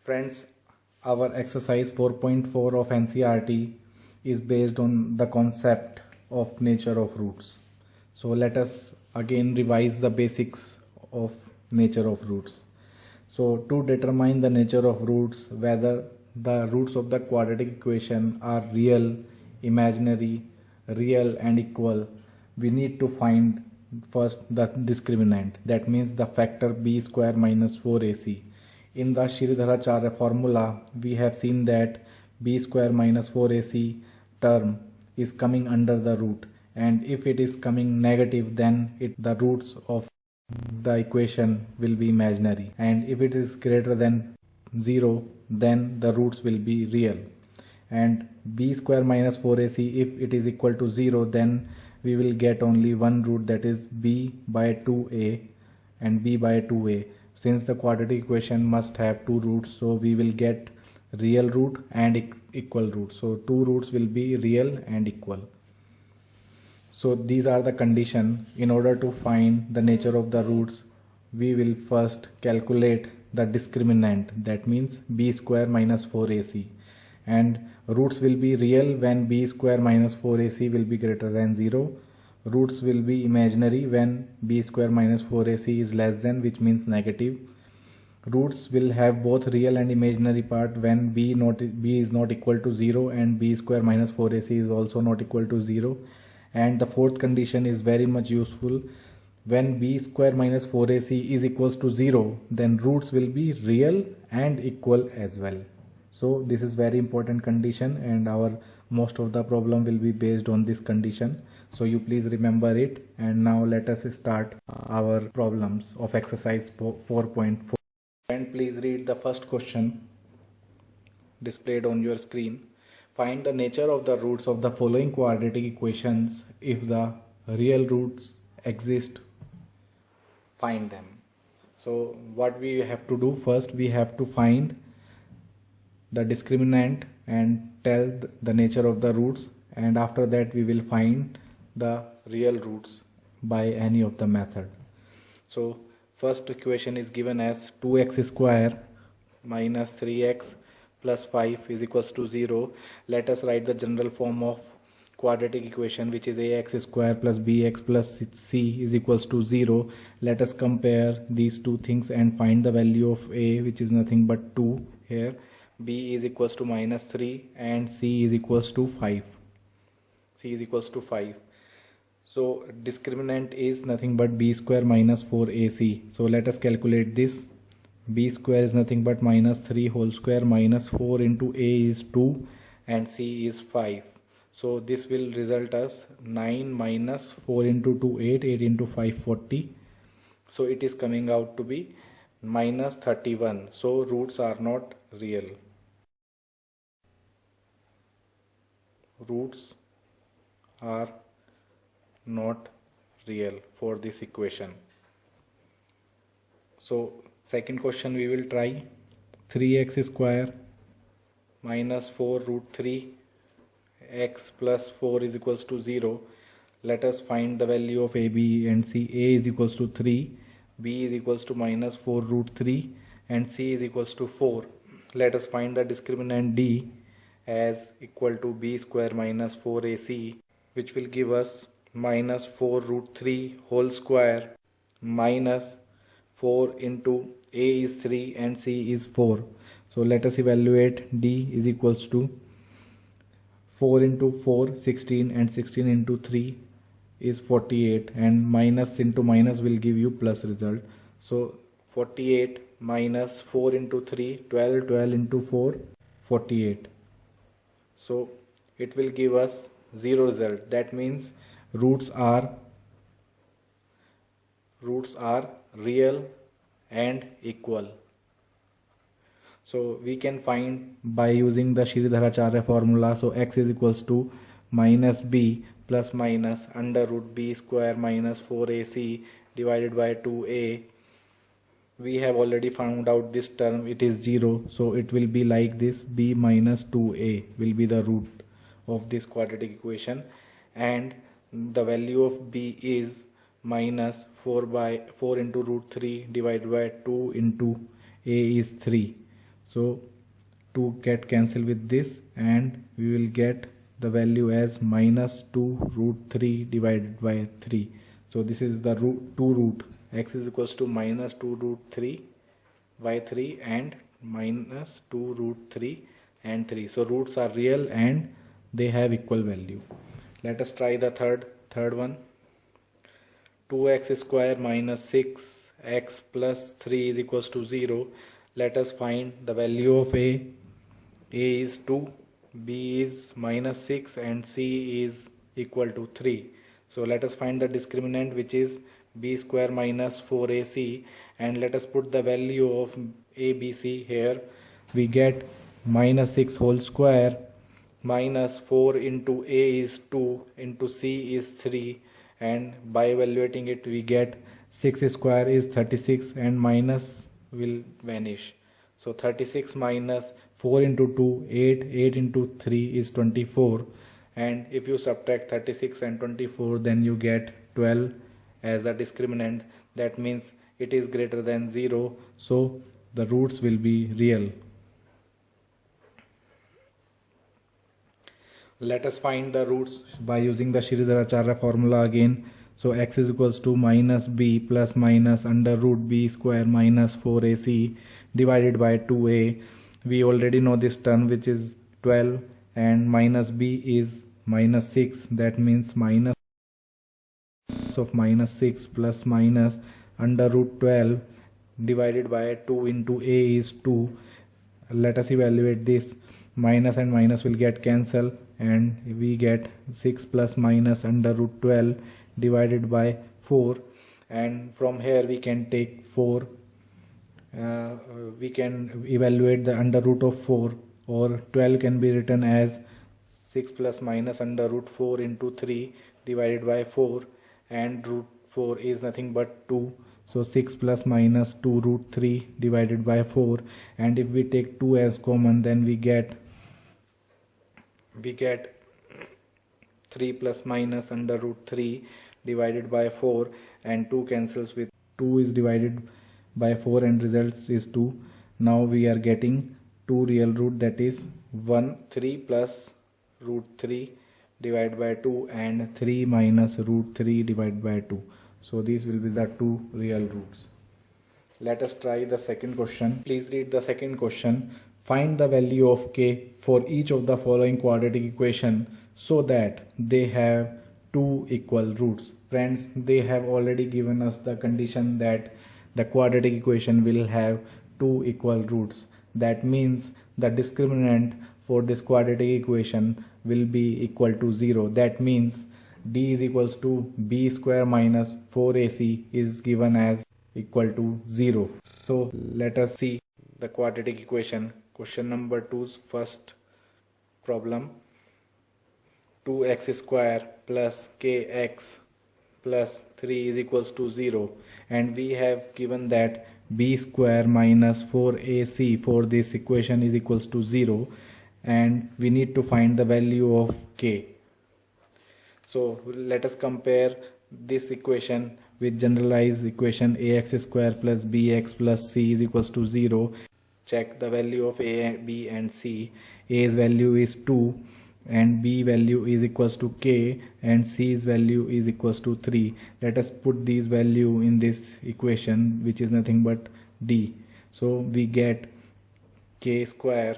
Friends, our exercise 4.4 of NCERT is based on the concept of nature of roots. So let us again revise the basics of nature of roots. So to determine the nature of roots, whether the roots of the quadratic equation are real, imaginary, real and equal, we need to find first the discriminant, that means the factor b square minus 4ac. In the Sridharacharya formula, we have seen that b square minus 4ac term is coming under the root, and if it is coming negative, then the roots of the equation will be imaginary, and if it is greater than 0, then the roots will be real. And b square minus 4ac, if it is equal to 0, then we will get only one root, that is b by 2a and b by 2a. Since the quadratic equation must have two roots, so we will get real root and equal root. So two roots will be real and equal. So these are the conditions. In order to find the nature of the roots, we will first calculate the discriminant, that means b square minus 4ac, and roots will be real when b square minus 4ac will be greater than 0. Roots will be imaginary when b square minus 4ac is less than, which means negative. Roots will have both real and imaginary part when b is not equal to 0 and b square minus 4ac is also not equal to 0. And the fourth condition is very much useful. When b square minus 4ac is equals to 0, then roots will be real and equal as well. So this is very important condition, and most of the problem will be based on this condition. So you please remember it. And now let us start our problems of exercise 4.4. And please read the first question displayed on your screen. Find the nature of the roots of the following quadratic equations. If the real roots exist, find them. So what we have to do first, we have to find the discriminant and tell the nature of the roots, and after that we will find the real roots by any of the method. So first equation is given as 2x square minus 3x plus 5 is equals to 0. Let us write the general form of quadratic equation, which is ax square plus bx plus c is equals to 0. Let us compare these two things and find the value of a, which is nothing but 2 here. B is equals to minus 3 and c is equals to 5. C is equals to 5. So discriminant is nothing but b square minus 4ac. So let us calculate this. B square is nothing but minus 3 whole square minus 4 into a is 2 and c is 5. So this will result as 9 minus 4 into 2 8, 8 into 5 40. So it is coming out to be minus 31. So roots are not real. Roots are not real for this equation. So second question we will try. 3x square minus 4 root 3 x plus 4 is equals to 0. Let us find the value of a, b and c. A is equals to 3, b is equals to minus 4 root 3 and c is equals to 4. Let us find the discriminant d as equal to b square minus 4ac, which will give us minus 4 root 3 whole square minus 4 into a is 3 and c is 4. So let us evaluate. D is equals to 4 into 4 16 and 16 into 3 is 48, and minus into minus will give you plus result. So 48 minus 4 into 3 12, 12 into 4 48. So it will give us 0 result. That means roots are real and equal. So we can find by using the Sridharacharya formula. So x is equals to minus b plus minus under root b square minus 4ac divided by 2a. We have already found out this term, it is 0. So it will be like this, b minus 2a will be the root of this quadratic equation, and the value of b is minus 4 into root 3 divided by 2 into a is 3. So 2 get cancelled with this, and we will get the value as minus 2 root 3 divided by 3. So this is the root x is equals to minus 2 root 3 by 3 and minus 2 root 3 and 3. So roots are real and they have equal value. Let us try the third one. 2x square minus 6x plus 3 is equals to 0. Let us find the value of a. A is 2, b is minus 6 and c is equal to 3. So let us find the discriminant, which is b square minus 4ac, and let us put the value of abc here. We get minus 6 whole square minus 4 into a is 2 into c is 3, and by evaluating it we get 6 square is 36 and minus will vanish. So 36 minus 4 into 2, 8 into 3 is 24, and if you subtract 36 and 24, then you get 12 as a discriminant. That means it is greater than 0, so the roots will be real. Let us find the roots by using the Sridharacharya formula again. So x is equals to minus b plus minus under root b square minus 4ac divided by 2a. We already know this term, which is 12, and minus b is minus 6. That means minus of minus 6 plus minus under root 12 divided by 2 into a is 2. Let us evaluate this. Minus and minus will get cancelled, and we get 6 plus minus under root 12 divided by 4, and from here we can take 4. We can evaluate the under root of 4, or 12 can be written as 6 plus minus under root 4 into 3 divided by 4, and root 4 is nothing but 2. So 6 plus minus 2 root 3 divided by 4, and if we take 2 as common, then we get 3 plus minus under root 3 divided by 4, and 2 cancels with 2 is divided by 4 and results is 2. Now we are getting 2 real root, that is 3 plus root 3 divided by 2 and 3 minus root 3 divided by 2. So these will be the 2 real roots. Let us try the second question. Please read the second question. Find the value of k for each of the following quadratic equation so that they have 2 equal roots. Friends, they have already given us the condition that the quadratic equation will have 2 equal roots. That means the discriminant for this quadratic equation will be equal to 0. That means d is equals to b square minus 4ac is given as equal to 0. So let us see the quadratic equation. Question number 2's first problem. 2x square plus kx plus 3 is equals to 0, and we have given that b square minus 4ac for this equation is equals to 0, and we need to find the value of k. So let us compare this equation with generalized equation ax square plus bx plus c is equals to 0. Check the value of a, b and c. A's value is 2 and b value is equals to k, and c's value is equals to 3. Let us put these value in this equation, which is nothing but d. So we get k square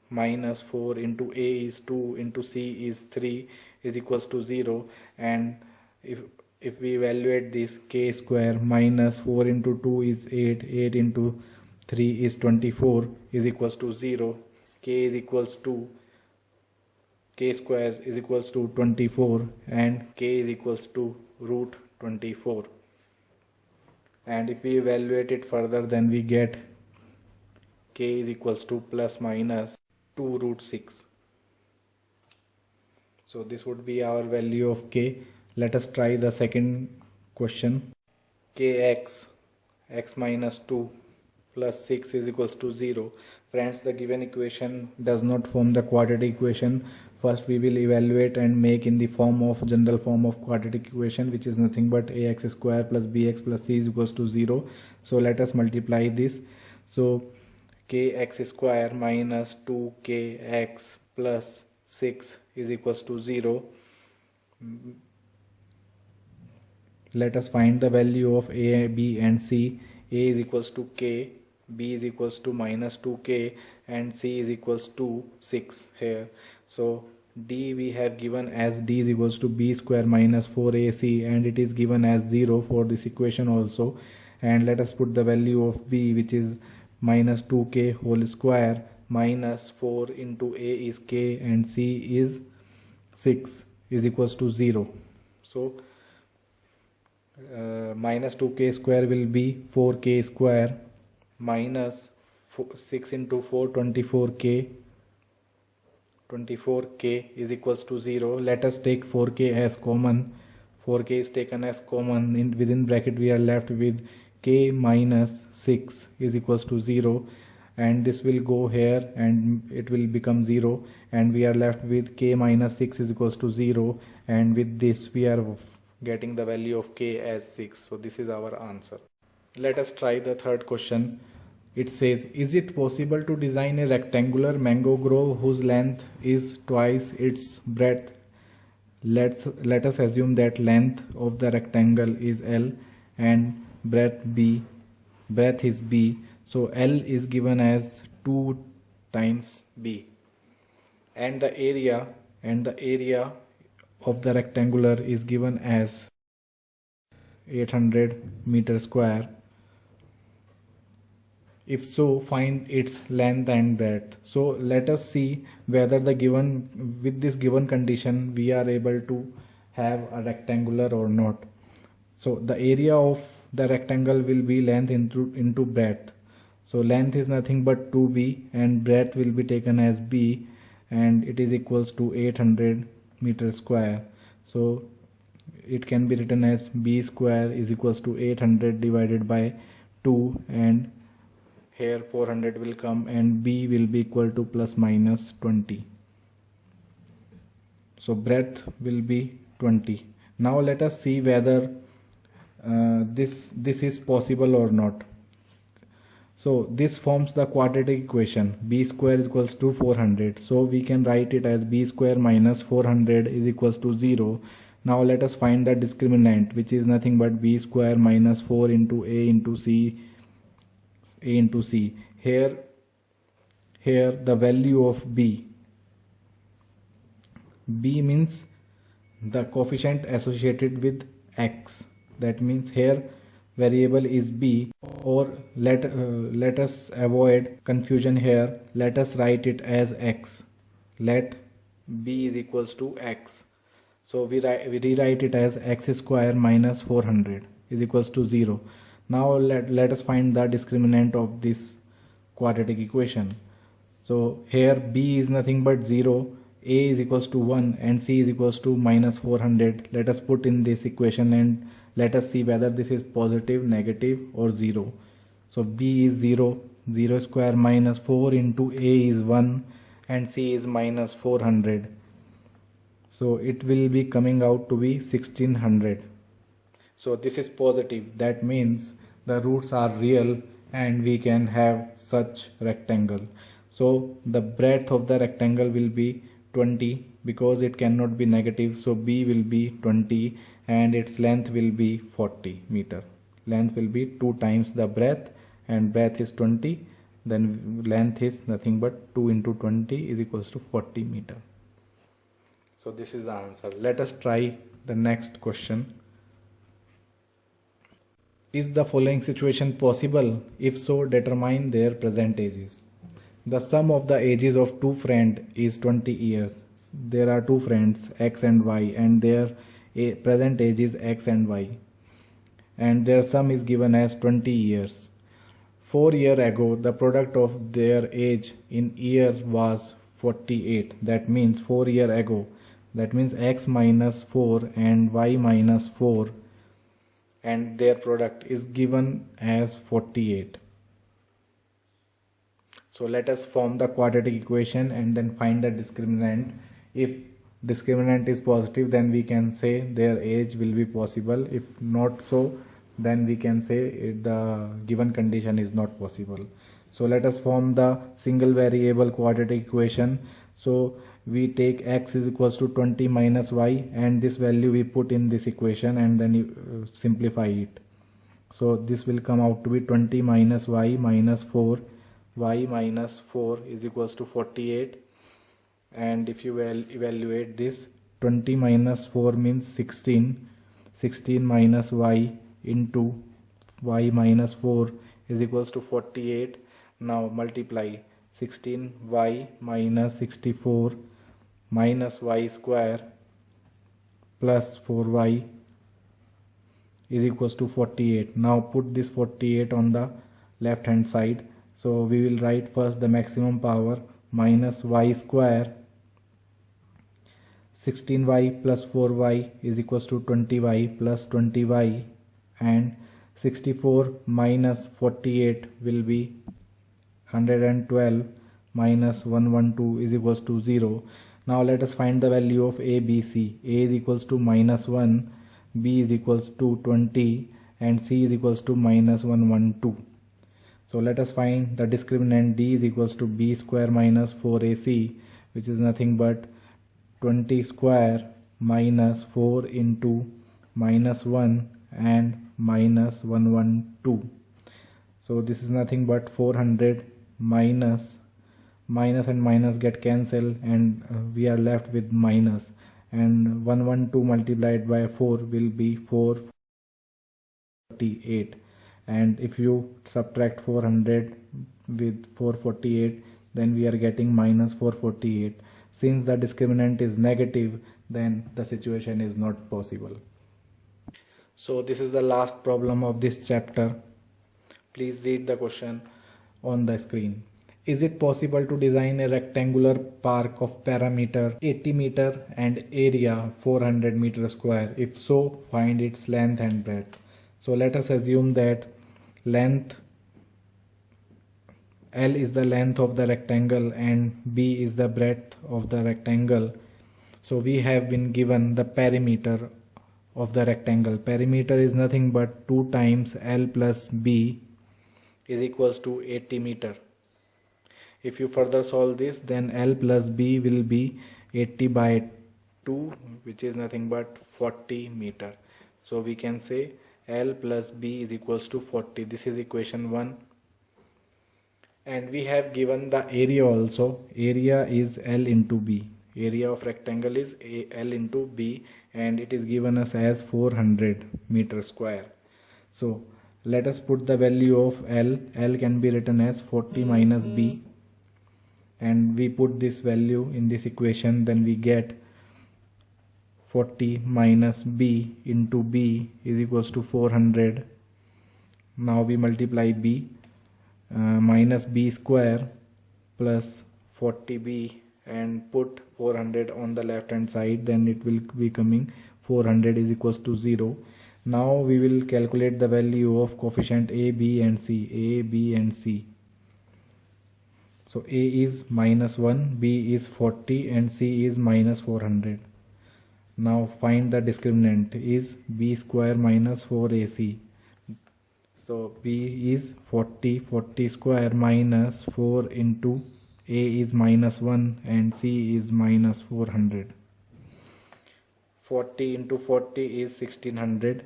minus 4 into a is 2 into c is 3 is equals to 0, and if we evaluate this, k square minus 4 into 2 is 8, 8 into 3 is 24 is equals to 0. K is equals to k square is equals to 24, and k is equals to root 24. And if we evaluate it further, then we get k is equals to plus minus 2 root 6. So this would be our value of k. Let us try the second question. Kx x minus 2 plus 6 is equals to 0. Friends, the given equation does not form the quadratic equation. First we will evaluate and make in the form of general form of quadratic equation, which is nothing but ax square plus bx plus c is equals to 0. So let us multiply this. So kx square minus 2kx plus 6 is equals to 0. Let us find the value of a, b and c. A is equals to k, b is equals to minus 2k and c is equals to 6 here. So d we have given as d is equals to b square minus 4ac, and it is given as 0 for this equation also. And let us put the value of b, which is minus 2k whole square minus 4 into a is k and c is 6 is equals to 0. So minus 2k square will be 4k square minus 6 into 4 24k is equals to 0. Let us take 4k as common. 4k is taken as common. Within bracket we are left with k minus 6 is equals to 0, and this will go here and it will become 0, and we are left with k minus 6 is equals to 0, and with this we are getting the value of k as 6. So this is our answer. Let us try the third question. It says, is it possible to design a rectangular mango grove whose length is twice its breadth? Let us assume that length of the rectangle is L and breadth is B. So L is given as 2 times B, and the area of the rectangular is given as 800 meter square. If so, find its length and breadth. So let us see whether with this given condition we are able to have a rectangular or not. So the area of the rectangle will be length into breadth. So length is nothing but 2b and breadth will be taken as b, and it is equals to 800 meter square. So it can be written as b square is equals to 800 divided by 2, and here 400 will come and b will be equal to plus minus 20. So breadth will be 20. Now let us see whether this is possible or not. So this forms the quadratic equation. B square is equals to 400. So we can write it as b square minus 400 is equals to 0. Now let us find the discriminant, which is nothing but b square minus 4 into a into c. Here the value of b means the coefficient associated with x. That means here variable is b, or let us avoid confusion here. Let us write it as x. Let b is equals to x. So we rewrite it as x square minus 400 is equals to 0. Now let us find the discriminant of this quadratic equation. So here b is nothing but 0, a is equals to 1 and c is equals to minus 400. Let us put in this equation and let us see whether this is positive, negative or 0. So b is 0, 0 square minus 4 into a is 1 and c is minus 400. So it will be coming out to be 1600. So this is positive. That means the roots are real and we can have such rectangle. So the breadth of the rectangle will be 20 because it cannot be negative. So b will be 20 and its length will be 40 meter. Length will be 2 times the breadth, and breadth is 20. Then length is nothing but 2 into 20 is equals to 40 meter. So this is the answer. Let us try the next question. Is the following situation possible? If so, determine their present ages. The sum of the ages of two friends is 20 years. There are two friends x and y, and their present age is x and y, and their sum is given as 20 years. 4 years ago, the product of their age in years was 48. That means 4 years ago. That means x minus 4 and y minus 4, and their product is given as 48. So let us form the quadratic equation and then find the discriminant. If discriminant is positive, then we can say their age will be possible. If not so, then we can say the given condition is not possible. So let us form the single variable quadratic equation. So we take x is equals to 20 minus y, and this value we put in this equation, and then you simplify it. So this will come out to be 20 minus y minus 4. Y minus 4 is equals to 48. And if you evaluate this, 20 minus 4 means 16. 16 minus y into y minus 4 is equals to 48. Now multiply 16y minus 64 minus y square plus 4y is equals to 48. Now put this 48 on the left hand side. So we will write first the maximum power minus y square. 16y plus 4y is equals to 20y plus 20y, and 64 minus 48 will be 112 minus 112 is equals to 0. Now let us find the value of a, b, c. A is equals to minus 1, b is equals to 20, and c is equals to minus 112. So let us find the discriminant. D is equals to b square minus 4ac, which is nothing but 20 square minus 4 into minus 1 and minus 112. So this is nothing but 400 minus and minus get cancelled, and we are left with minus, and 112 multiplied by 4 will be 448. And if you subtract 400 with 448, then we are getting minus 448. Since the discriminant is negative, then the situation is not possible. So this is the last problem of this chapter. Please read the question on the screen. Is it possible to design a rectangular park of parameter 80 meter and area 400 meter square? If so, find its length and breadth. So let us assume that length L is the length of the rectangle and B is the breadth of the rectangle. So we have been given the perimeter of the rectangle. Perimeter is nothing but 2 times L plus B is equals to 80 meter. If you further solve this, then L plus B will be 80 by 2, which is nothing but 40 meter. So we can say L plus B is equals to 40. This is equation 1. And we have given the area also. Area is L into B. Area of rectangle is L into B, and it is given us as 400 meter square. So let us put the value of L. L can be written as 40 minus B, and we put this value in this equation, then we get 40 minus B into B is equals to 400. Now we multiply B, minus B square plus 40B, and put 400 on the left hand side, then it will be coming 400 is equals to 0. Now we will calculate the value of coefficient A, B and C. A, B and C. So A is minus 1, B is 40 and C is minus 400. Now find the discriminant is B square minus 4AC. So B is 40, 40 square minus 4 into A is minus 1 and C is minus 400. 40 into 40 is 1600.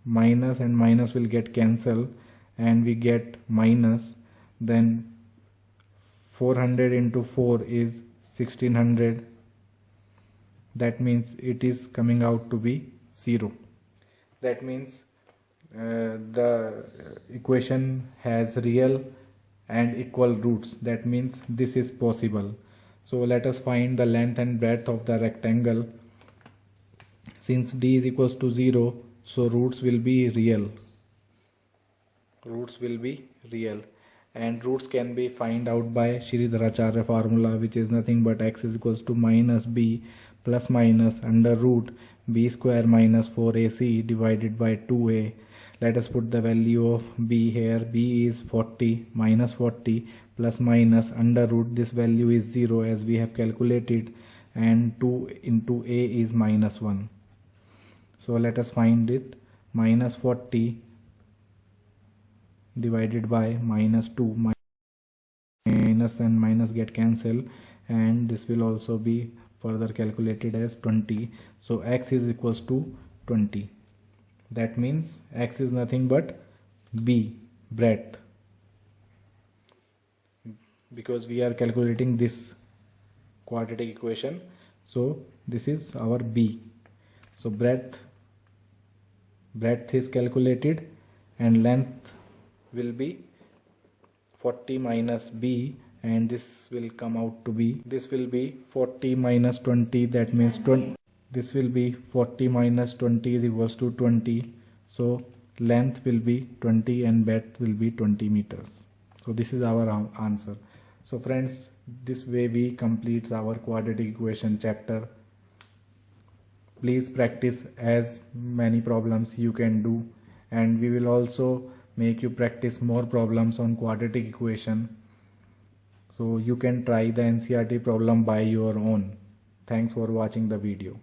Minus and minus will get cancelled and we get minus. Then 400 into 4 is 1600. That means it is coming out to be 0. That means the equation has real and equal roots. That means this is possible. So let us find the length and breadth of the rectangle. Since d is equals to 0, so roots will be real. Roots will be real. And roots can be find out by Sridharacharya formula, which is nothing but x is equals to minus b plus minus under root b square minus 4ac divided by 2a. Let us put the value of b here. B is 40 minus 40 plus minus under root this value is 0 as we have calculated, and 2 into a is minus 1. So let us find it. Minus 40 divided by minus 2, minus and minus get cancelled, and this will also be further calculated as 20. So x is equals to 20. That means x is nothing but b, breadth, because we are calculating this quadratic equation. So this is our b. So breadth is calculated, and length will be 40 minus b, and this will come out to be, this will be 40 minus 20, that means 20. This will be 40 minus 20 is equals to 20. So length will be 20 and breadth will be 20 meters. So this is our answer. So friends, this way we complete our quadratic equation chapter. Please practice as many problems you can do, and we will also make you practice more problems on quadratic equation, so you can try the NCERT problem by your own. Thanks for watching the video.